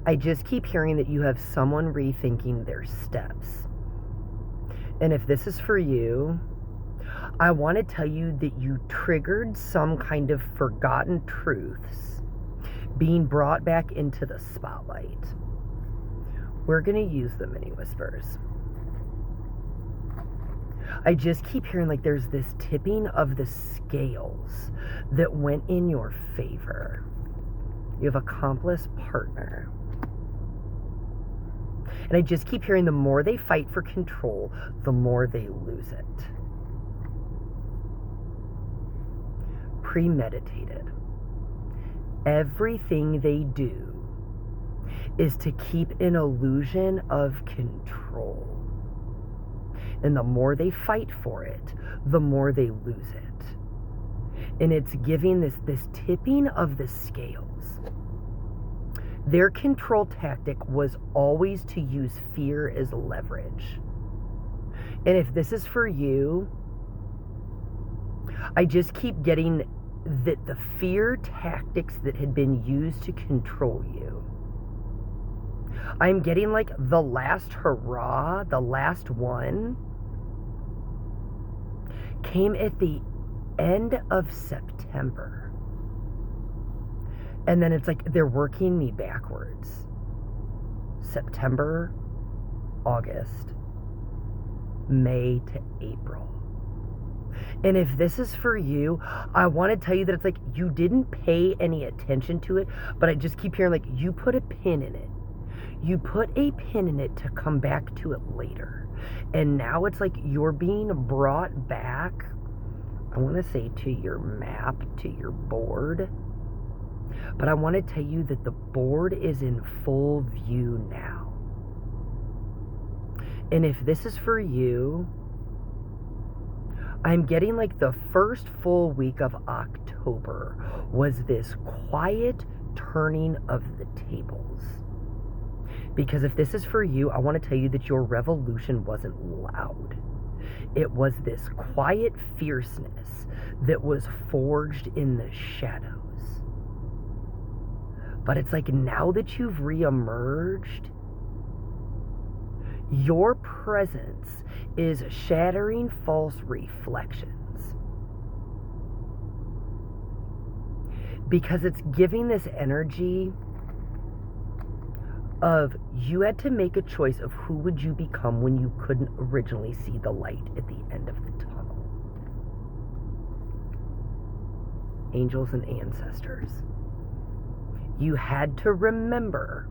I just keep hearing that you have someone rethinking their steps. And if this is for you, I want to tell you that you triggered some kind of forgotten truths being brought back into the spotlight. We're going to use the mini whispers. I just keep hearing like there's this tipping of the scales that went in your favor. You have accomplice partner. And I just keep hearing the more they fight for control, the more they lose it. Premeditated. Everything they do is to keep an illusion of control. And the more they fight for it, the more they lose it. And it's giving this tipping of the scales. Their control tactic was always to use fear as leverage. And if this is for you, I just keep getting that the fear tactics that had been used to control you, I'm getting like the last hurrah, the last one, came at the end of September. And then it's like they're working me backwards. September, August, May to April. And if this is for you, I want to tell you that it's like you didn't pay any attention to it, but I just keep hearing like you put a pin in it. You put a pin in it to come back to it later. And now it's like you're being brought back, I want to say to your map, to your board. But I want to tell you that the board is in full view now. And if this is for you, I'm getting like the first full week of October was this quiet turning of the tables. Because if this is for you, I want to tell you that your revolution wasn't loud. It was this quiet fierceness that was forged in the shadows. But it's like now that you've reemerged, your presence is shattering false reflections. Because it's giving this energy of you had to make a choice of who would you become when you couldn't originally see the light at the end of the tunnel. Angels and ancestors. You had to remember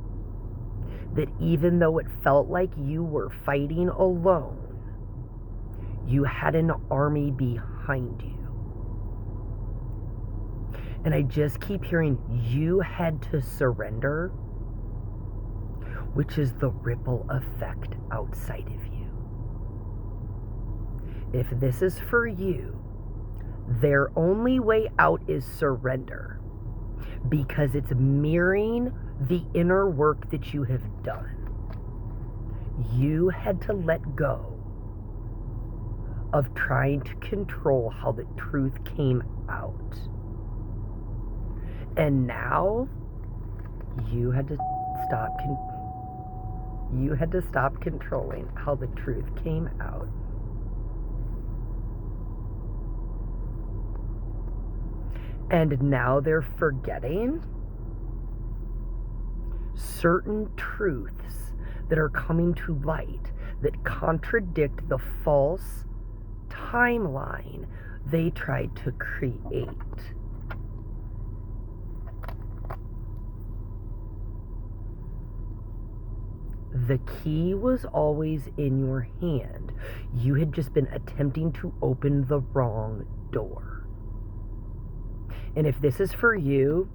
that even though it felt like you were fighting alone, you had an army behind you. And I just keep hearing you had to surrender, which is the ripple effect outside of you. If this is for you, their only way out is surrender, because it's mirroring the inner work that you have done. You had to let go of trying to control how the truth came out. And now you had to stop controlling how the truth came out. And now they're forgetting certain truths that are coming to light that contradict the false timeline they tried to create. The key was always in your hand. You had just been attempting to open the wrong door. And if this is for you,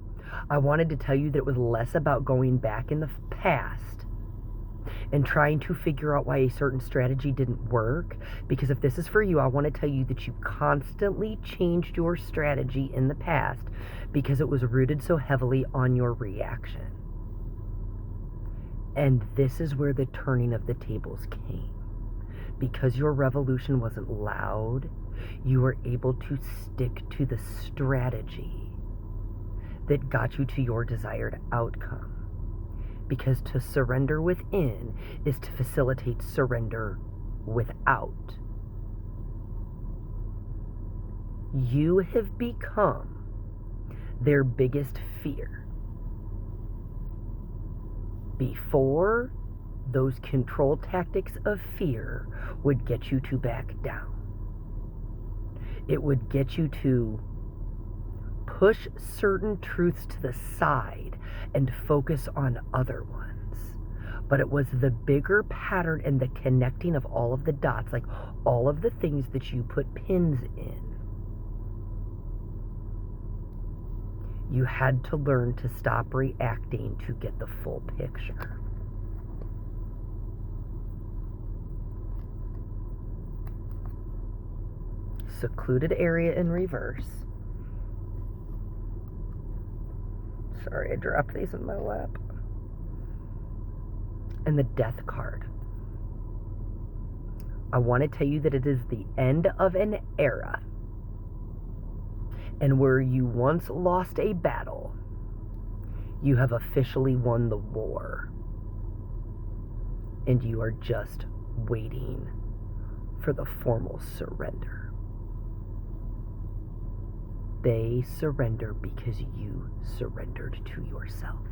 I wanted to tell you that it was less about going back in the past and trying to figure out why a certain strategy didn't work. Because if this is for you, I want to tell you that you constantly changed your strategy in the past because it was rooted so heavily on your reaction. And this is where the turning of the tables came. Because your revolution wasn't loud, you were able to stick to the strategy that got you to your desired outcome. Because to surrender within is to facilitate surrender without. You have become their biggest fear. Before, those control tactics of fear would get you to back down. It would get you to push certain truths to the side and focus on other ones. But it was the bigger pattern and the connecting of all of the dots, like all of the things that you put pins in. You had to learn to stop reacting to get the full picture. Secluded area in reverse. Sorry, I dropped these in my lap. And the Death card. I want to tell you that it is the end of an era. And where you once lost a battle, you have officially won the war. And you are just waiting for the formal surrender. They surrender because you surrendered to yourself.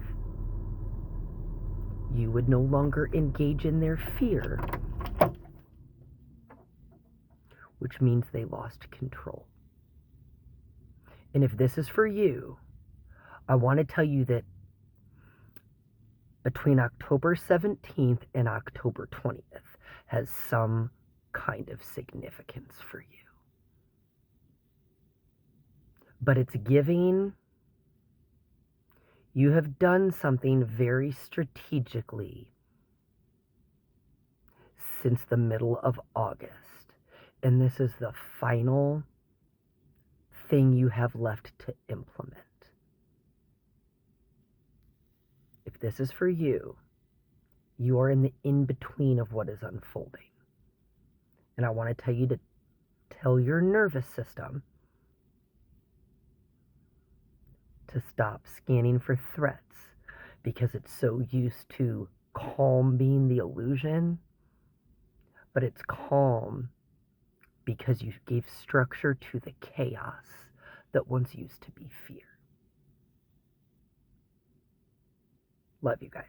You would no longer engage in their fear, which means they lost control. And if this is for you, I want to tell you that between October 17th and October 20th has some kind of significance for you. But it's giving you have done something very strategically since the middle of August. And this is the final thing you have left to implement. If this is for you, you are in the in-between of what is unfolding. And I want to tell you to tell your nervous system to stop scanning for threats because it's so used to calm being the illusion, but it's calm because you gave structure to the chaos that once used to be fear. Love you guys.